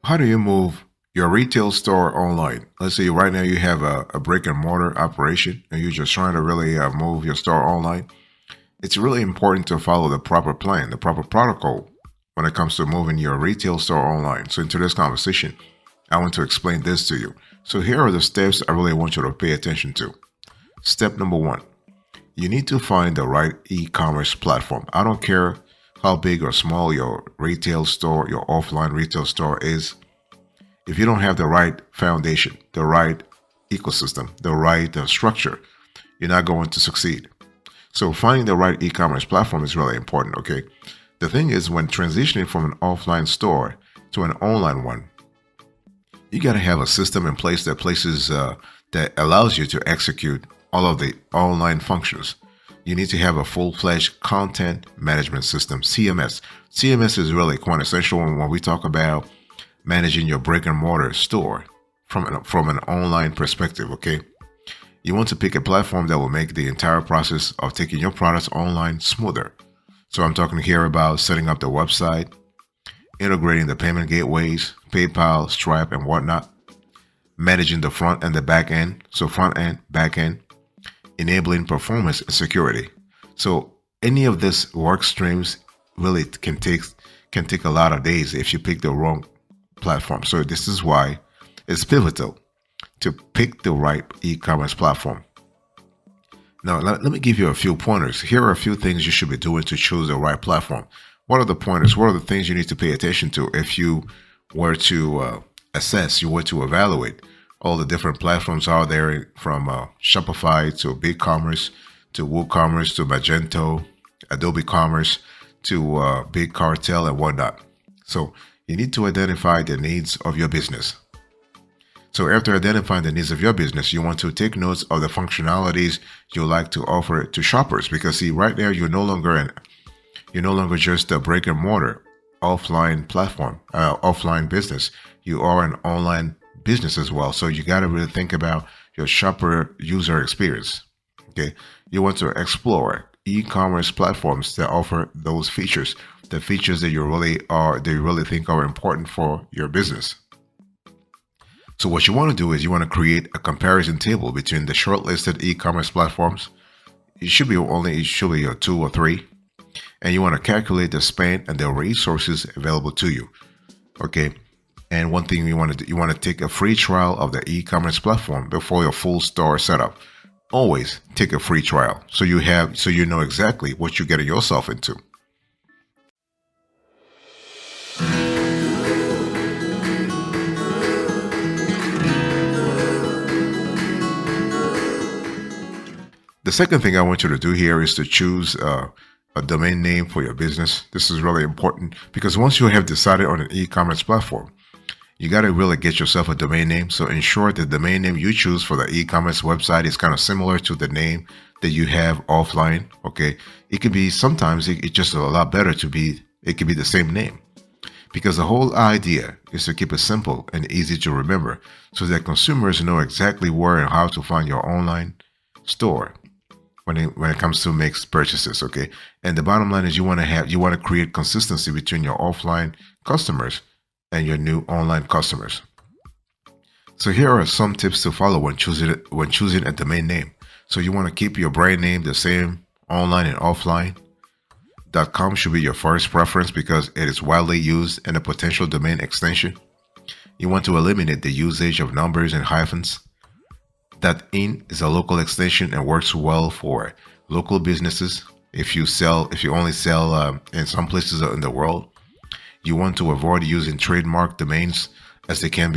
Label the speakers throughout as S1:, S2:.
S1: How do you move your retail store online? Let's say right now you have a brick and mortar operation and you're just trying to really move your store online. It's really important to follow the proper plan, the proper protocol when it comes to moving your retail store online. So, in today's conversation, I want to explain this to you. So, here are the steps I really want you to pay attention to. Step number one, you need to find the right e commerce platform. I don't care how big or small your retail store, your offline retail store is. If you don't have the right foundation, the right ecosystem, the right structure, you're not going to succeed. So finding the right e-commerce platform is really important, okay? The thing is, when transitioning from an offline store to an online one, you got to have a system in place that allows you to execute all of the online functions. You need to have a full-fledged content management system, CMS. CMS is really quintessential when we talk about managing your brick and mortar store from an online perspective, okay? You want to pick a platform that will make the entire process of taking your products online smoother. So I'm talking here about setting up the website, integrating the payment gateways, PayPal, Stripe, and whatnot, managing the front and the back end, so front end, back end, enabling performance and security. So any of these work streams really can take a lot of days if you pick the wrong platform. So this is why it's pivotal to pick the right e-commerce platform. Now, let me give you a few pointers. Here are a few things you should be doing to choose the right platform. What are the pointers? What are the things you need to pay attention to if you were to assess, you were to evaluate all the different platforms out there from Shopify to BigCommerce to WooCommerce to Magento, Adobe Commerce to Big Cartel and whatnot. So you need to identify the needs of your business. So after identifying the needs of your business, you want to take notes of the functionalities you like to offer to shoppers. Because see, right now you're no longer just a brick and mortar offline platform, offline business. You are an online business as well. So you got to really think about your shopper user experience. Okay, you want to explore e-commerce platforms that offer those features, the features that you really think are important for your business. So what you want to do is you want to create a comparison table between the shortlisted e-commerce platforms. It should be two or three, and you want to calculate the spend and the resources available to you. Okay. And one thing you want to take a free trial of the e-commerce platform before your full store setup. Always take a free trial so you know exactly what you're getting yourself into. The second thing I want you to do here is to choose a domain name for your business. This is really important because once you have decided on an e-commerce platform, you got to really get yourself a domain name. So ensure the domain name you choose for the e-commerce website is kind of similar to the name that you have offline. Okay. It can be sometimes it's just a lot better it can be the same name because the whole idea is to keep it simple and easy to remember so that consumers know exactly where and how to find your online store when it comes to make purchases. Okay. And the bottom line is you want to create consistency between your offline customers and your new online customers. So here are some tips to follow when choosing a domain name. So you want to keep your brand name the same online and offline. .com should be your first preference because it is widely used and a potential domain extension. You want to eliminate the usage of numbers and hyphens. .in is a local extension and works well for local businesses. If you only sell in some places in the world, you want to avoid using trademark domains as they can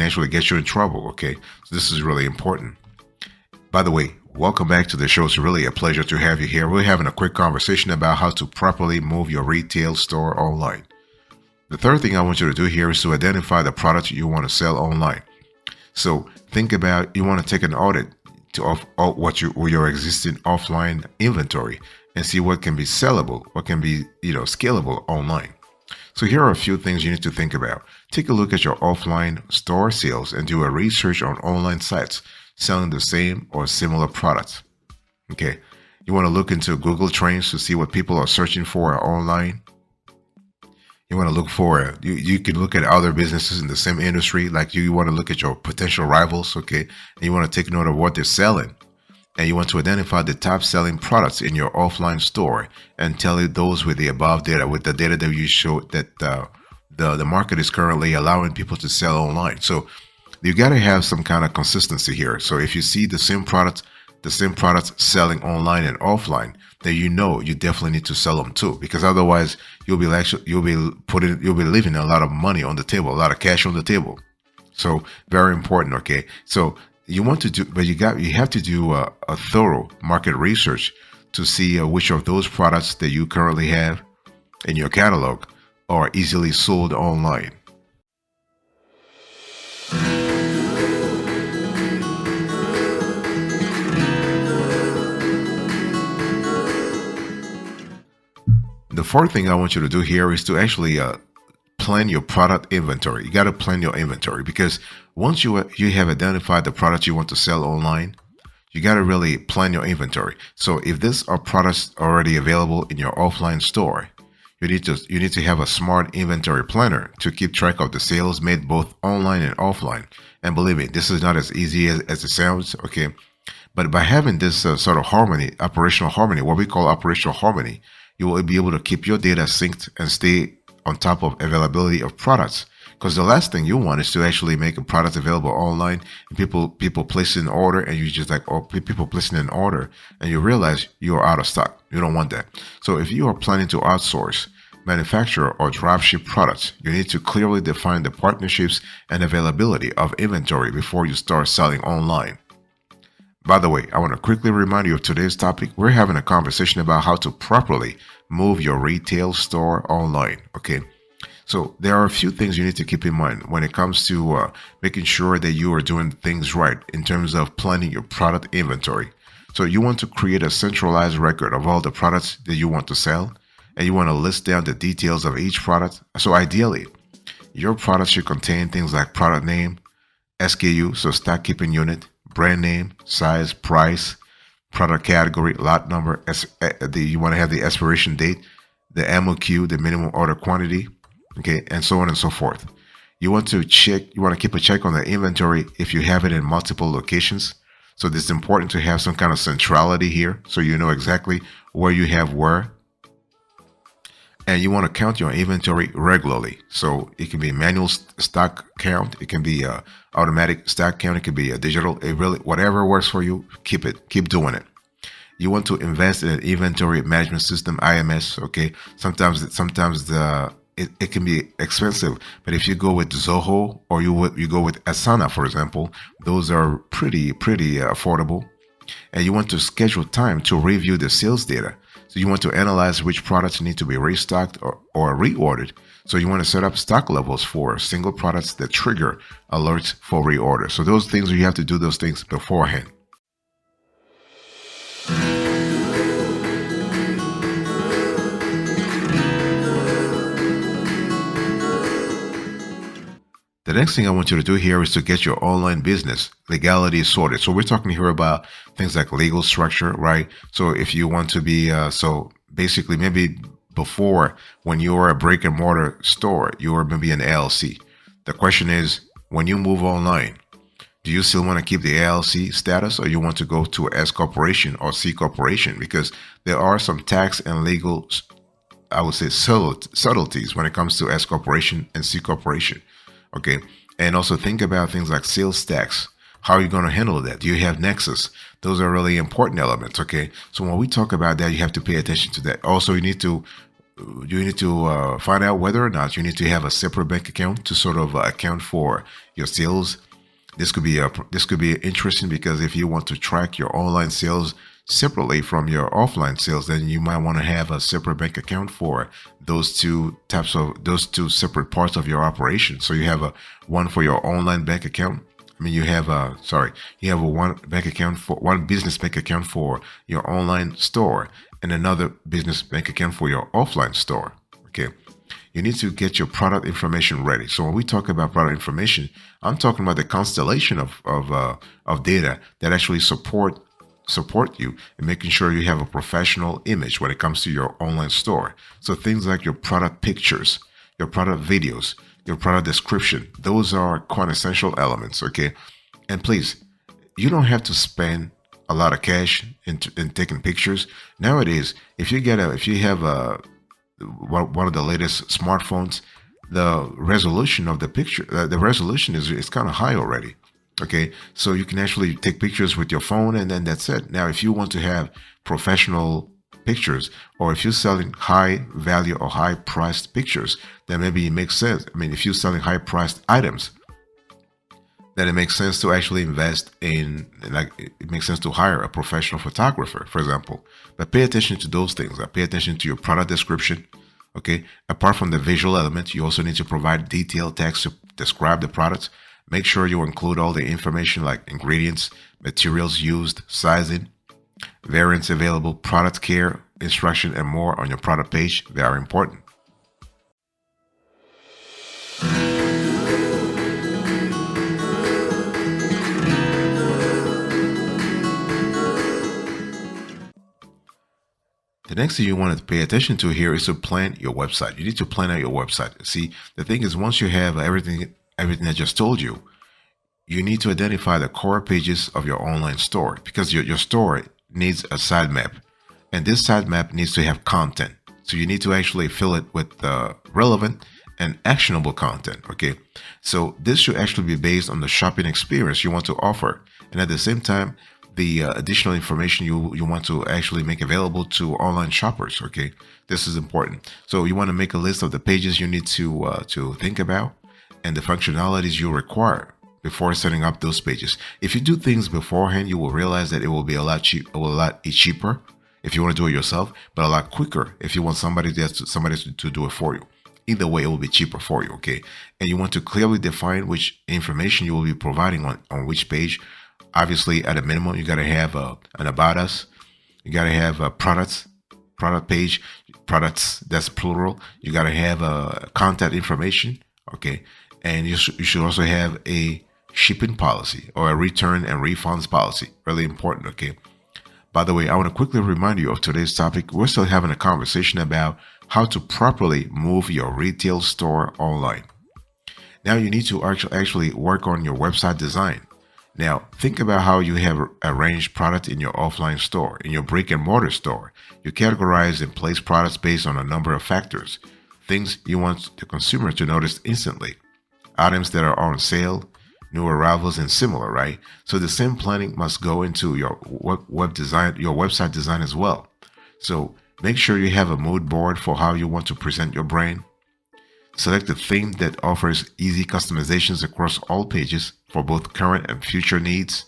S1: actually get you in trouble. Okay, so this is really important. By the way, welcome back to the show. It's really a pleasure to have you here. We're having a quick conversation about how to properly move your retail store online. The third thing I want you to do here is to identify the product you want to sell online. So think about, you want to take an audit of your existing offline inventory and see what can be sellable, what can be scalable online. So here are a few things you need to think about. Take a look at your offline store sales and do a research on online sites selling the same or similar products. Okay. You want to look into Google Trends to see what people are searching for online. You want to look for you can look at other businesses in the same industry, like you want to look at your potential rivals, okay, and you want to take note of what they're selling, and you want to identify the top selling products in your offline store and tell it those with the above data, with the data that you show that the market is currently allowing people to sell online. So you got to have some kind of consistency here. So if you see the same products selling online and offline, then you know you definitely need to sell them too, because otherwise you'll be leaving a lot of money on the table, a lot of cash on the table. So very important. Okay, so you want to do, but you have to do a thorough market research to see which of those products that you currently have in your catalog are easily sold online. The fourth thing I want you to do here is to actually plan your product inventory. You got to plan your inventory, because once you have identified the products you want to sell online, you got to really plan your inventory. So if these are products already available in your offline store, you need to have a smart inventory planner to keep track of the sales made both online and offline. And believe me, this is not as easy as it sounds. Okay, but by having this sort of harmony, operational harmony, what we call operational harmony, you will be able to keep your data synced and stay on top of availability of products. Because the last thing you want is to actually make a product available online and people place an order, and you just like, or people placing an order and you realize you're out of stock. You don't want that. So if you are planning to outsource, manufacture, or dropship products, you need to clearly define the partnerships and availability of inventory before you start selling online. By the way, I want to quickly remind you of today's topic. We're having a conversation about how to properly move your retail store online. Okay. So there are a few things you need to keep in mind when it comes to making sure that you are doing things right in terms of planning your product inventory. So you want to create a centralized record of all the products that you want to sell, and you want to list down the details of each product. So ideally, your product should contain things like product name, SKU, so stock keeping unit, brand name, size, price, product category, lot number. You want to have the expiration date, the MOQ, the minimum order quantity, okay, and so on and so forth. You want to keep a check on the inventory if you have it in multiple locations. So it's important to have some kind of centrality here, so you know exactly where you have where. And you want to count your inventory regularly. So it can be manual stock count, it can be a automatic stock count, it can be a digital. It really, whatever works for you, keep doing it. You want to invest in an inventory management system, IMS. Okay, sometimes it can be expensive, but if you go with Zoho, or you go with Asana, for example, those are pretty affordable. And you want to schedule time to review the sales data. So you want to analyze which products need to be restocked or reordered. So you want to set up stock levels for single products that trigger alerts for reorder. So those things, you have to do those things beforehand. The next thing I want you to do here is to get your online business legality sorted. So we're talking here about things like legal structure, right? So if you want to be, so basically maybe before, when you were a brick and mortar store, you were maybe an LLC. The question is, when you move online, do you still want to keep the LLC status, or you want to go to S corporation or C corporation? Because there are some tax and legal, I would say, subtleties when it comes to S corporation and C corporation. Okay. And also think about things like sales tax. How are you going to handle that? Do you have Nexus? Those are really important elements. Okay. So when we talk about that, you have to pay attention to that. Also, you need to find out whether or not you need to have a separate bank account to sort of account for your sales. This could be interesting, because if you want to track your online sales separately from your offline sales, then you might want to have a separate bank account for those two separate parts of your operation. So you have a one for your online bank account. I mean, you have a one business bank account for your online store, and another business bank account for your offline store. Okay. You need to get your product information ready. So when we talk about product information, I'm talking about the constellation of data that actually support you in making sure you have a professional image when it comes to your online store. So things like your product pictures, your product videos, your product description. Those are quintessential elements, okay? And please, you don't have to spend a lot of cash in taking pictures. Nowadays, if you have one of the latest smartphones, the resolution of the picture, the resolution is kind of high already. Okay, so you can actually take pictures with your phone, and then that's it. Now, if you want to have professional pictures, or if you're selling high value or high priced pictures, then maybe it makes sense. I mean, if you're selling high priced items, then it makes sense to actually invest in, like, it makes sense to hire a professional photographer, for example. But pay attention to those things. Pay attention to your product description. Okay, apart from the visual element, you also need to provide detailed text to describe the products. Make sure you include all the information like ingredients, materials used, sizing, variants available, product care, instruction, and more on your product page. Very important. The next thing you want to pay attention to here is to plan your website. You need to plan out your website. See, the thing is, once you have everything I just told you, you need to identify the core pages of your online store, because your store needs a sitemap, and this sitemap needs to have content. So you need to actually fill it with relevant and actionable content. Okay, so this should actually be based on the shopping experience you want to offer, and at the same time, the additional information you want to actually make available to online shoppers. Okay, this is important. So you want to make a list of the pages you need to think about and the functionalities you require before setting up those pages. If you do things beforehand, you will realize that it will be a lot cheaper if you want to do it yourself, but a lot quicker if you want somebody to do it for you. Either way, it will be cheaper for you. Okay, and you want to clearly define which information you will be providing on which page. Obviously, at a minimum, you got to have an about us. You got to have a product page, products, that's plural. You got to have a contact information. Okay, and you should also have a shipping policy or a return and refunds policy. Really important. Okay. By the way, I want to quickly remind you of today's topic. We're still having a conversation about how to properly move your retail store online. Now you need to actually work on your website design. Now, think about how you have arranged product in your offline store, in your brick and mortar store. You categorize and place products based on a number of factors, things you want the consumer to notice instantly, items that are on sale, new arrivals, and similar, right? So the same planning must go into your web design, your website design as well. So make sure you have a mood board for how you want to present your brand. Select a theme that offers easy customizations across all pages for both current and future needs.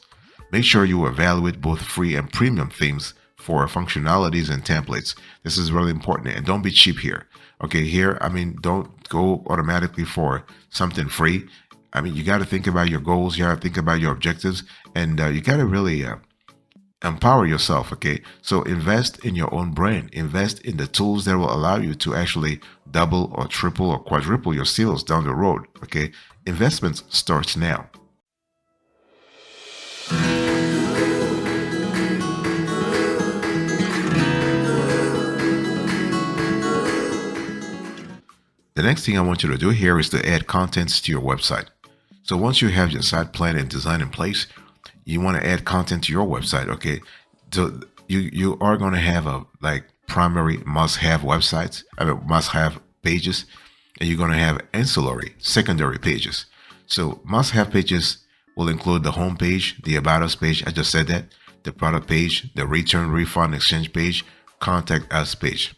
S1: Make sure you evaluate both free and premium themes for functionalities and templates. This is really important, and don't be cheap here. Okay, here, I mean, don't go automatically for something free. I mean, you got to think about your goals, you got to think about your objectives, and you got to really empower yourself. Okay, so invest in your own brand, invest in the tools that will allow you to actually double or triple or quadruple your sales down the road. Okay, investments starts now. The next thing I want you to do here is to add contents to your website. So once you have your site plan and design in place, you want to add content to your website. Okay, so you are going to have a like primary must-have websites, must-have pages, and you're going to have ancillary secondary pages. So must-have pages will include the home page, the about us page, I just said that, the product page, the return, refund, exchange page, contact us page.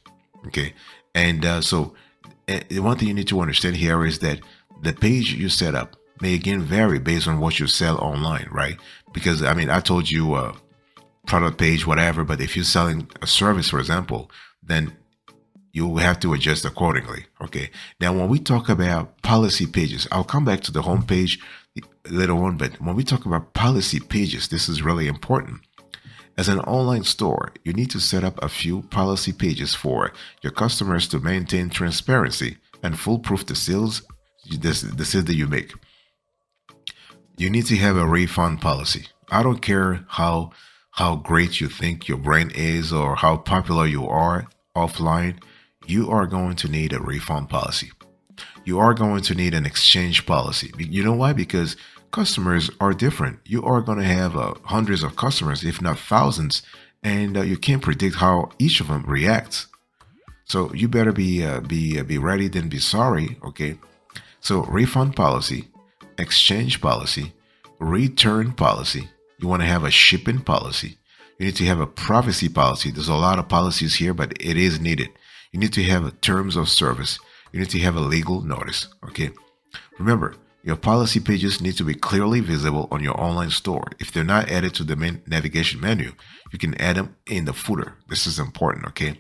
S1: Okay, and the one thing you need to understand here is that the page you set up may again vary based on what you sell online, right? Because I mean, I told you product page, whatever, but if you're selling a service, for example, then you will have to adjust accordingly. Okay. Now, when we talk about policy pages, I'll come back to the home page later on, but when we talk about policy pages, this is really important. As an online store, you need to set up a few policy pages for your customers to maintain transparency and foolproof the sales that you make. You need to have a refund policy. I don't care how great you think your brand is or how popular you are offline, you are going to need a refund policy. you are going to need an exchange policy. You know why? Because customers are different. You are going to have hundreds of customers, if not thousands, and you can't predict how each of them reacts. So you better be ready than be sorry. Okay. So refund policy, exchange policy, return policy. You want to have a shipping policy. You need to have a privacy policy. There's a lot of policies here, but it is needed. You need to have a terms of service. You need to have a legal notice. Okay. Remember, your policy pages need to be clearly visible on your online store. If they're not added to the main navigation menu, you can add them in the footer. This is important. Okay.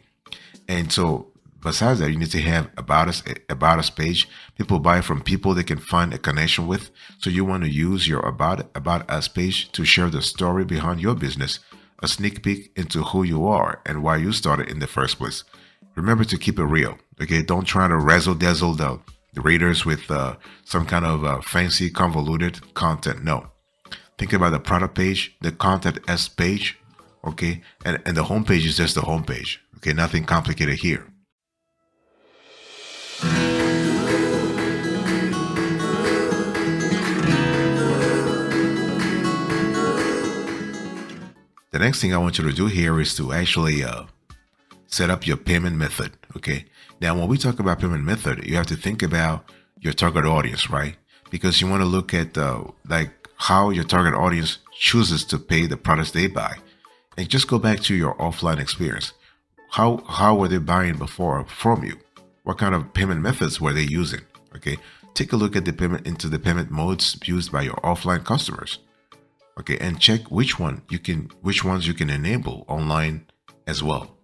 S1: And so besides that, you need to have about us page. People buy from people they can find a connection with. So you want to use your about us page to share the story behind your business, a sneak peek into who you are and why you started in the first place. Remember to keep it real. Okay, don't try to razzle dazzle the readers with some kind of fancy convoluted content. No, think about the product page, the contact us page. Okay, and the homepage is just the homepage. Okay, nothing complicated here. The next thing I want you to do here is to actually set up your payment method. Okay. Now, when we talk about payment method, you have to think about your target audience, right? Because you want to look at like how your target audience chooses to pay the products they buy, and just go back to your offline experience. How were they buying before from you? What kind of payment methods were they using? Okay. Take a look at the payment modes used by your offline customers. Okay, and check which ones you can enable online as well.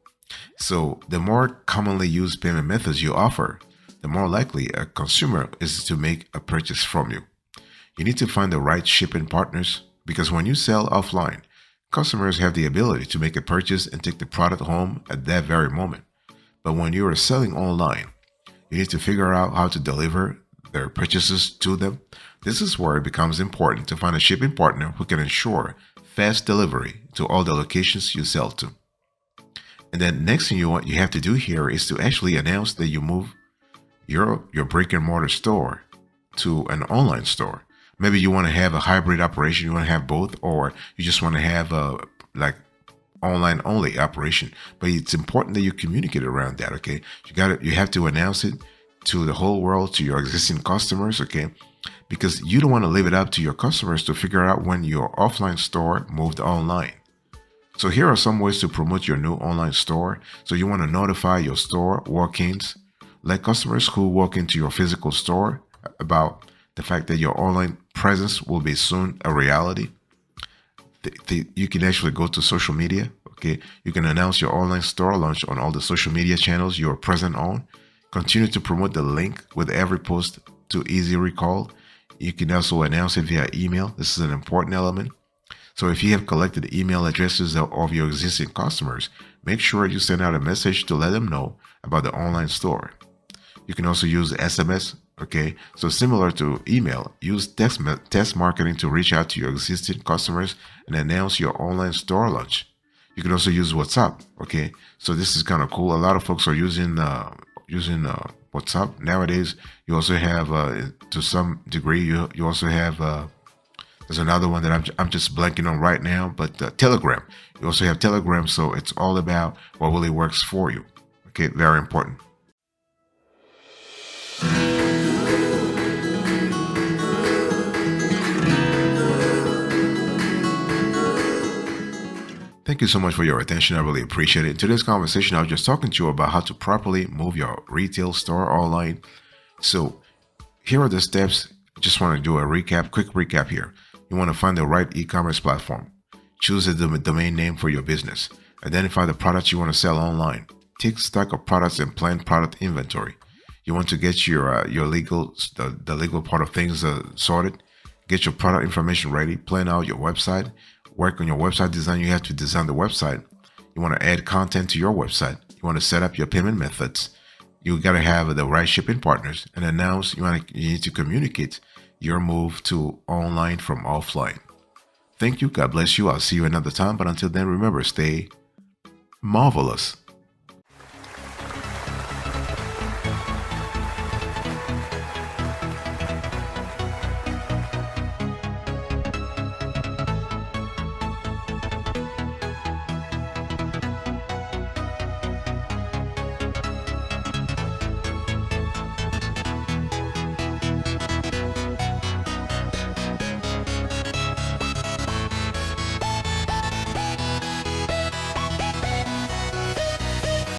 S1: So the more commonly used payment methods you offer, the more likely a consumer is to make a purchase from you. You need to find the right shipping partners, because when you sell offline, customers have the ability to make a purchase and take the product home at that very moment. But when you are selling online, you need to figure out how to deliver their purchases to them. This is where it becomes important to find a shipping partner who can ensure fast delivery to all the locations you sell to. And then next thing you have to do here is to actually announce that you move your brick and mortar store to an online store. Maybe you want to have a hybrid operation, you want to have both, or you just want to have a like online only operation. But it's important that you communicate around that. Okay, you have to announce it to the whole world, to your existing customers. Okay, because you don't want to leave it up to your customers to figure out when your offline store moved online. So here are some ways to promote your new online store. So you want to notify your store walk-ins, let customers who walk into your physical store about the fact that your online presence will be soon a reality. You can actually go to social media. Okay, you can announce your online store launch on all the social media channels you are present on. Continue to promote the link with every post to easy recall. You can also announce it via email. This is an important element. So if you have collected email addresses of your existing customers, make sure you send out a message to let them know about the online store. You can also use SMS. Okay, so similar to email, use text marketing to reach out to your existing customers and announce your online store launch. You can also use WhatsApp. Okay, so this is kind of cool. A lot of folks are using WhatsApp nowadays. You also have, to some degree, you also have. There's another one that I'm just blanking on right now, but Telegram. You also have Telegram, so it's all about what really works for you. Okay, very important. Thank you so much for your attention. I really appreciate it. In today's conversation, I was just talking to you about how to properly move your retail store online. So here are the steps. I just want to do a quick recap here. You want to find the right e-commerce platform. Choose a domain name for your business. Identify the products you want to sell online. Take stock of products and plan product inventory. You want to get your legal the legal part of things sorted. Get your product information ready. Plan out your website. Work on your website design. You have to design the website. You want to add content to your website. You want to set up your payment methods. You got to have the right shipping partners and announce. You need to communicate your move to online from offline. Thank you. God bless you. I'll see you another time. But until then, remember, stay marvelous.